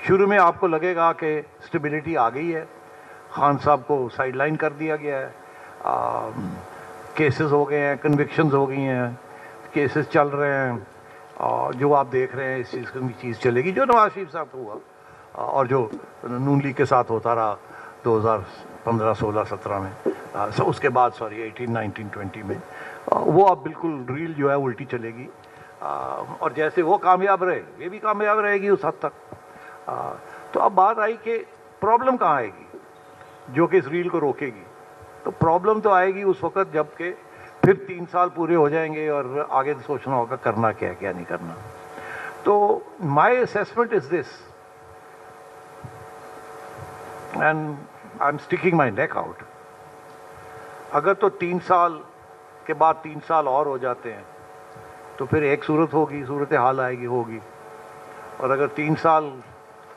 شروع میں آپ کو لگے گا کہ اسٹیبلٹی آ گئی ہے، خان صاحب کو سائڈ لائن کر دیا گیا ہے، کیسز ہو گئے ہیں، کنوکشنز ہو گئی ہیں، کیسز چل رہے ہیں، اور جو آپ دیکھ رہے ہیں اس چیز کی چیز چلے گی جو نواز شریف صاحب کو ہوا اور جو نون لیگ کے ساتھ ہوتا رہا 2015 16 17 میں، اس کے بعد 18 19 20 میں، وہ اب بالکل ریل جو ہے الٹی چلے گی، اور جیسے وہ کامیاب رہے یہ بھی کامیاب رہے گی اس حد تک۔ تو اب بات آئی کہ پرابلم کہاں آئے گی جو کہ اس ریل کو روکے گی؟ تو پرابلم تو آئے گی اس وقت جب کہ پھر 3 سال پورے ہو جائیں گے اور آگے سوچنا ہوگا کرنا کیا کیا نہیں کرنا۔ تو my assessment is this and I am sticking my neck out, اگر تو 3 سال کے بعد 3 سال اور ہو جاتے ہیں تو پھر ایک صورت ہوگی، صورت حال آئے گی ہوگی، اور اگر 3 سال